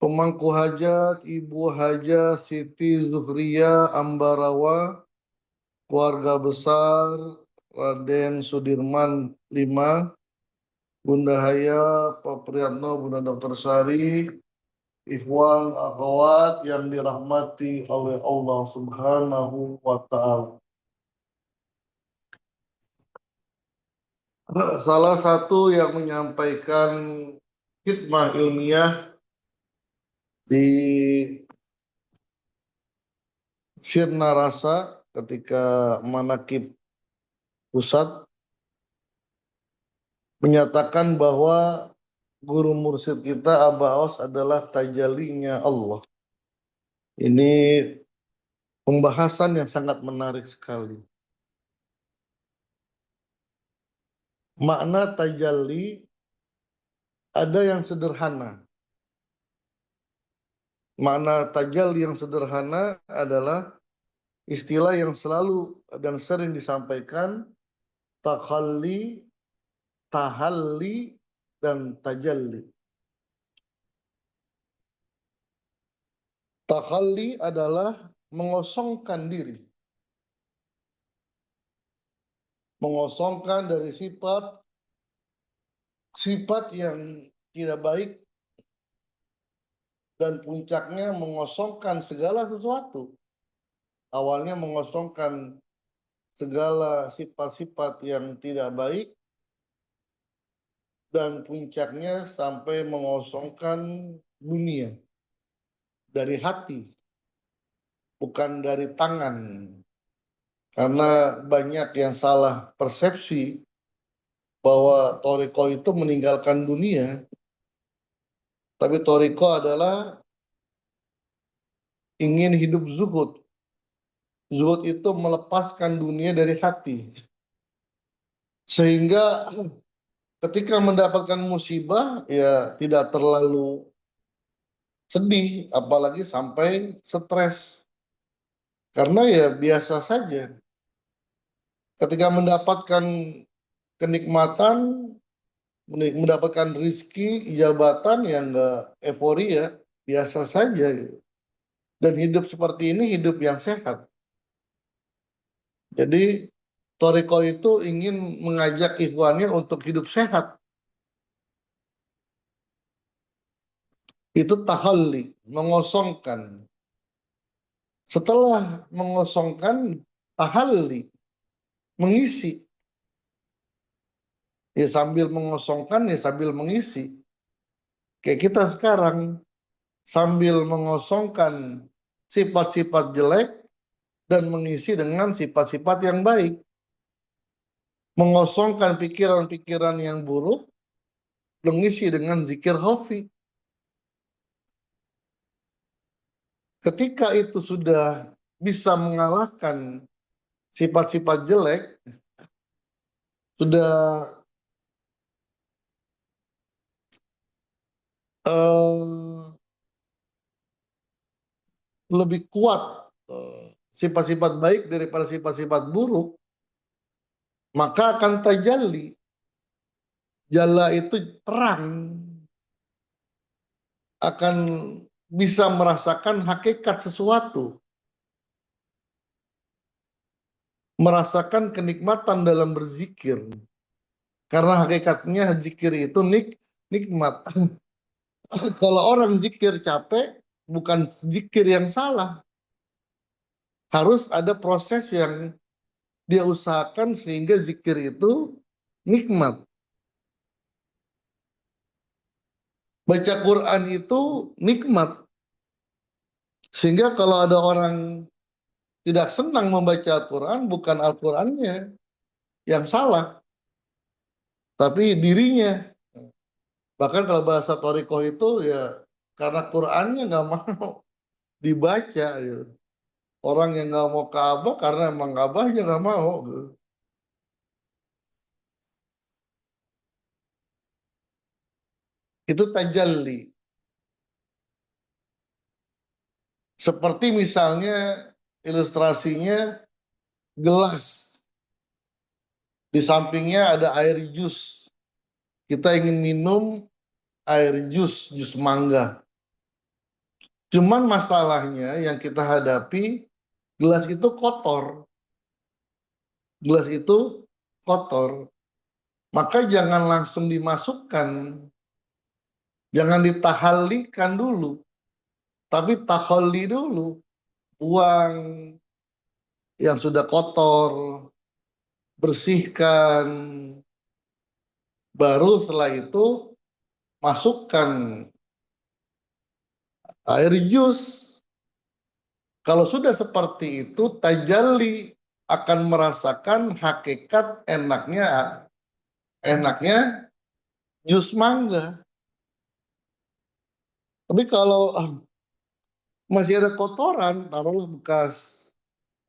Pemangku hajat Ibu Haja Siti Zuhria Ambarawa, keluarga besar Raden Sudirman V, Bunda Haya, Pak Priyatno, Bunda Dr. Sari, ikhwan akhwat yang dirahmati oleh Allah Subhanahu wa Ta'ala. Salah satu yang menyampaikan khidmah ilmiah di Sirna Rasa ketika Manakib Pusat menyatakan bahwa guru mursyid kita Abah Aos adalah tajallinya Allah. Ini pembahasan yang sangat menarik sekali. Makna tajalli ada yang sederhana. Makna tajalli yang sederhana adalah istilah yang selalu dan sering disampaikan, takhalli, tahalli, dan tajalli. Takhalli adalah mengosongkan diri. Mengosongkan dari sifat yang tidak baik dan puncaknya mengosongkan segala sesuatu. Awalnya mengosongkan segala sifat-sifat yang tidak baik dan puncaknya sampai mengosongkan dunia dari hati, bukan dari tangan. Karena banyak yang salah persepsi bahwa Toriko itu meninggalkan dunia, tapi Toriko adalah ingin hidup zuhud. Zuhud itu melepaskan dunia dari hati. Sehingga ketika mendapatkan musibah, ya tidak terlalu sedih, apalagi sampai stres. Karena ya biasa saja. Ketika mendapatkan kenikmatan, mendapatkan rizki, jabatan yang enggak euforia, biasa saja. Dan hidup seperti ini hidup yang sehat. Jadi Toriko itu ingin mengajak ikhwannya untuk hidup sehat. Itu tahalli, mengosongkan. Setelah mengosongkan, tahalli, mengisi. Ya sambil mengosongkan, ya sambil mengisi. Kayak kita sekarang, sambil mengosongkan sifat-sifat jelek dan mengisi dengan sifat-sifat yang baik. Mengosongkan pikiran-pikiran yang buruk, mengisi dengan zikir khafi. Ketika itu sudah bisa mengalahkan sifat-sifat jelek, sudah lebih kuat sifat-sifat baik daripada sifat-sifat buruk, maka akan tajalli. Jalla itu terang, akan bisa merasakan hakikat sesuatu, merasakan kenikmatan dalam berzikir. Karena hakikatnya zikir itu nikmat. Kalau orang zikir capek, bukan zikir yang salah. Harus ada proses yang dia usahakan sehingga zikir itu nikmat. Baca Quran itu nikmat. Sehingga kalau ada orang tidak senang membaca Al-Quran, bukan Al-Qurannya yang salah, tapi dirinya. Bahkan kalau bahasa Torikoh itu ya karena Qurannya nggak mau dibaca. Gitu. Orang yang nggak mau ke Abah karena emang Abahnya nggak mau. Gitu. Itu tajalli. Seperti misalnya ilustrasinya gelas. Di sampingnya ada air jus. Kita ingin minum air jus mangga. Cuman masalahnya yang kita hadapi, gelas itu kotor. Gelas itu kotor. Maka jangan langsung dimasukkan. Jangan ditahalikan dulu. Tapi tahalli dulu. Buang yang sudah kotor. Bersihkan. Baru setelah itu masukkan air jus. Kalau sudah seperti itu, tajalli akan merasakan hakikat enaknya jus mangga. Tapi kalau masih ada kotoran, taruhlah bekas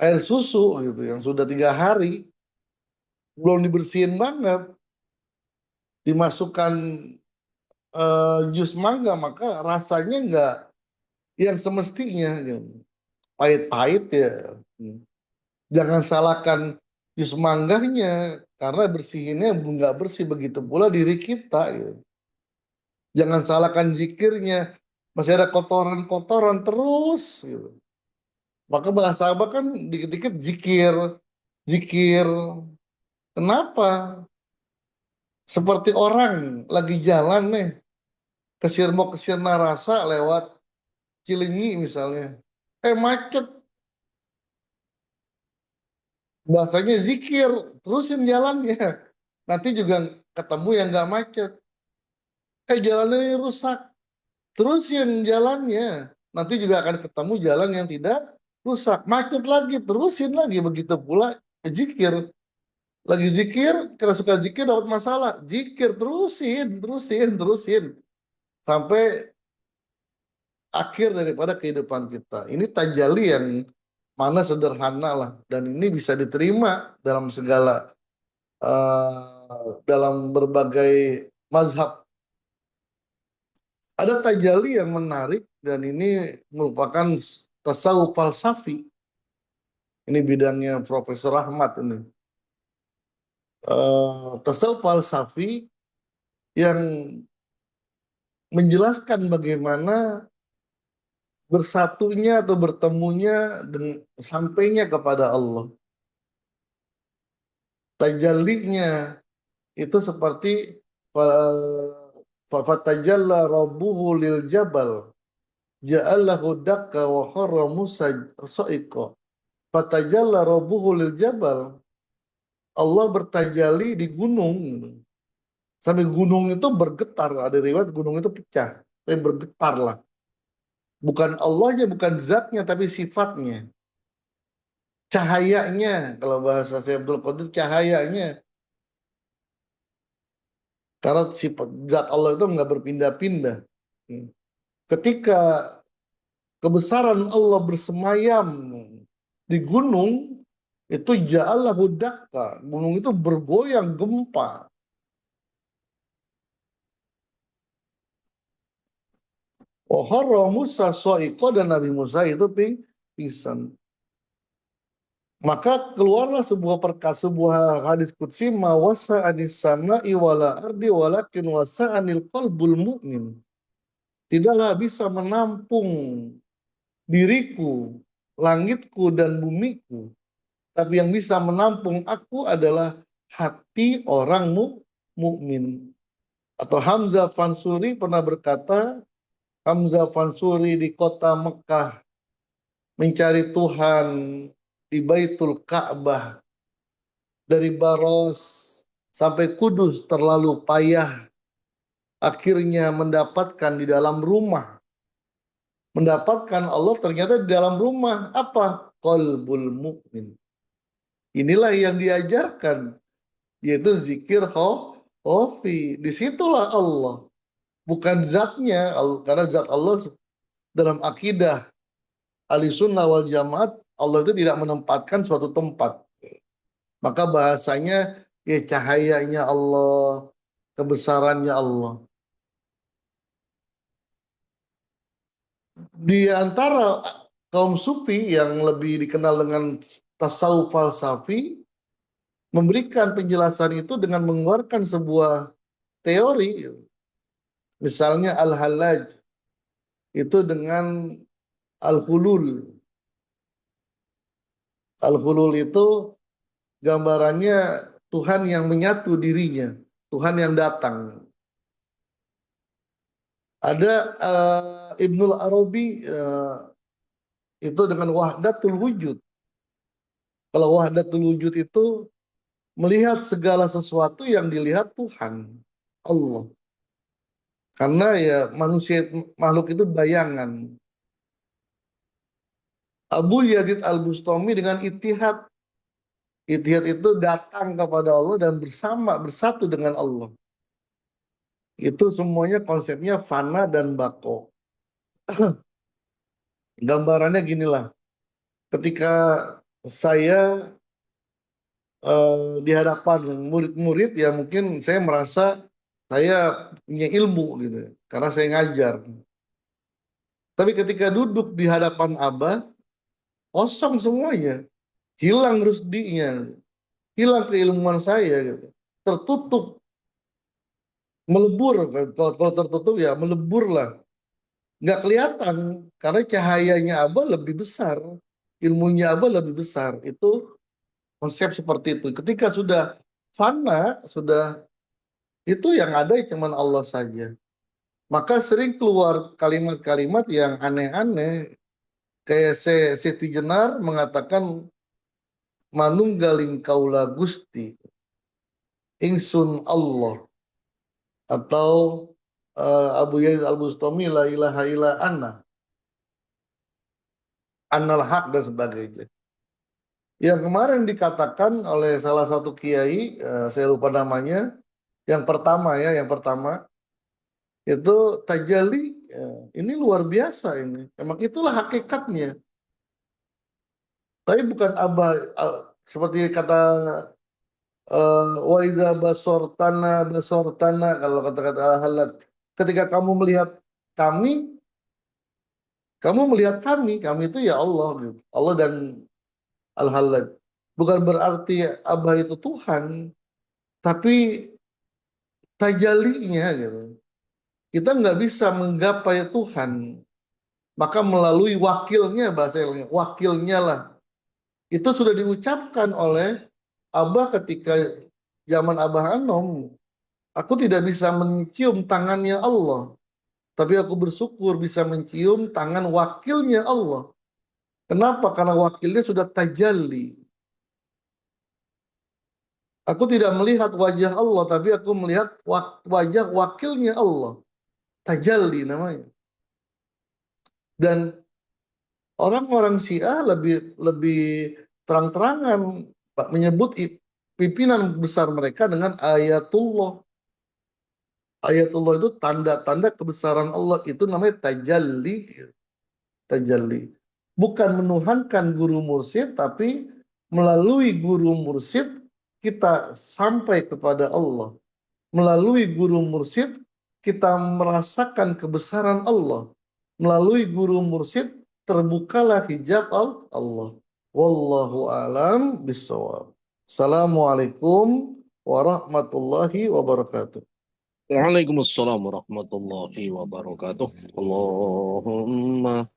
air susu gitu yang sudah 3 hari belum dibersihin banget, dimasukkan jus mangga, maka rasanya nggak yang semestinya, gitu. Pahit-pahit ya. Jangan salahkan jus mangganya karena bersihinnya nggak bersih, begitu pula diri kita. Gitu. Jangan salahkan zikirnya, masih ada kotoran-kotoran terus. Gitu. Maka bahasa Abah kan dikit-dikit zikir, zikir. Kenapa? Seperti orang lagi jalan nih, mau ke Sirna Rasa lewat Cilinyi misalnya. Macet. Bahasanya zikir, terusin jalannya. Nanti juga ketemu yang nggak macet. Jalannya ini rusak. Terusin jalannya. Nanti juga akan ketemu jalan yang tidak rusak. Macet lagi, terusin lagi. Begitu pula zikir. Lagi zikir, kita suka zikir dapat masalah. Zikir, terusin, terusin, terusin. Sampai akhir daripada kehidupan kita. Ini tajalli yang mana sederhana lah. Dan ini bisa diterima dalam segala, dalam berbagai mazhab. Ada tajalli yang menarik dan ini merupakan tasawuf falsafi. Ini bidangnya Profesor Ahmad ini. Tasawuf falsafi yang menjelaskan bagaimana bersatunya atau bertemunya dan sampainya kepada Allah. Tajallinya itu seperti fatajalla rabbuhu lil jabal ja'allahu dakka wa kharra Musa sa'iqa. Fatajalla rabbuhu lil jabal. Allah bertajalli di gunung. Sampai gunung itu bergetar. Ada riwayat gunung itu pecah. Tapi bergetar lah. Bukan Allahnya, bukan zatnya, tapi sifatnya. Cahayanya. Kalau bahasa Syekh Abdul Qadir, cahayanya. Karena sifat zat Allah itu nggak berpindah-pindah. Ketika kebesaran Allah bersemayam di gunung, itu ja'allahu dakka. Gunung itu bergoyang gempa. Wahara Musa so'iko, dan Nabi Musa itu pingsan. Maka keluarlah sebuah hadis qudsi, ma wasa anis sama'i wala ardi walakin wasa anil qalbul mu'min. Tidaklah bisa menampung diriku, langitku dan bumiku. Tapi yang bisa menampung aku adalah hati orang mukmin. Atau Hamzah Fansuri pernah berkata, Hamzah Fansuri di kota Mekah mencari Tuhan di Baitul Ka'bah, dari Baros sampai Kudus terlalu payah, akhirnya mendapatkan di dalam rumah. Mendapatkan Allah ternyata di dalam rumah. Apa? Qalbul mu'min. Inilah yang diajarkan, yaitu zikir khofi. Disitulah Allah. Bukan zatnya, karena zat Allah dalam akidah Ahlussunnah wal Jamaah, Allah itu tidak menempatkan suatu tempat. Maka bahasanya ya cahayanya Allah, kebesarannya Allah. Di antara kaum sufi yang lebih dikenal dengan tasawuf falsafi, memberikan penjelasan itu dengan mengeluarkan sebuah teori. Misalnya Al-Hallaj itu dengan Al-hulul. Al-hulul itu gambarannya Tuhan yang menyatu dirinya, Tuhan yang datang. Ada Ibnul Arabi itu dengan wahdatul wujud. Kalau wahdatul wujud itu melihat segala sesuatu yang dilihat Tuhan, Allah. Karena ya manusia makhluk itu bayangan. Abu Yazid Al-Bustami dengan itihad. Itihad itu datang kepada Allah dan bersatu dengan Allah. Itu semuanya konsepnya fana dan bako. Gambarannya ginilah. Ketika saya di hadapan murid-murid ya mungkin saya merasa saya punya ilmu gitu karena saya ngajar. Tapi ketika duduk di hadapan Abah kosong semuanya, hilang rusdinya, hilang keilmuan saya gitu. Tertutup, melebur. Kalau tertutup ya melebur lah. Nggak kelihatan karena cahayanya Abah lebih besar, ilmunya Abah lebih besar. Itu konsep seperti itu. Ketika sudah fana, sudah itu yang ada cuma Allah saja. Maka sering keluar kalimat-kalimat yang aneh-aneh. Kayak Siti Jenar mengatakan manunggaling kaula Gusti ingsun Allah atau Abu Yazid Al-Bustami la ilaha illa anna annal haq dan sebagainya. Yang kemarin dikatakan oleh salah satu kiai, saya lupa namanya, yang pertama itu tajalli, ini luar biasa ini. Emang itulah hakikatnya. Tapi bukan abah seperti kata wa iza basortana kalau kata-kata halak. Ketika kamu melihat kami, kamu melihat kami itu ya Allah gitu. Allah dan al-halak. Bukan berarti abah itu Tuhan, tapi tajalinya gitu. Kita nggak bisa menggapai Tuhan, maka melalui wakilnya bahasa ilmiah, wakilnya lah. Itu sudah diucapkan oleh Abah ketika zaman Abah Anom. Aku tidak bisa mencium tangannya Allah, tapi aku bersyukur bisa mencium tangan wakilnya Allah. Kenapa? Karena wakilnya sudah tajalli. Aku tidak melihat wajah Allah, tapi aku melihat wajah wakilnya Allah. Tajalli namanya. Dan orang-orang Syiah lebih lebih terang-terangan menyebut pimpinan besar mereka dengan ayatullah. Ayatullah itu tanda-tanda kebesaran Allah, itu namanya tajalli. Tajalli. Bukan menuhankan guru mursyid, tapi melalui guru mursyid kita sampai kepada Allah. Melalui guru mursyid kita merasakan kebesaran Allah. Melalui guru mursyid terbukalah hijab Allah. Wallahu alam bisawab. Assalamualaikum warahmatullahi wabarakatuh. Waalaikumsalam warahmatullahi wabarakatuh. Allahumma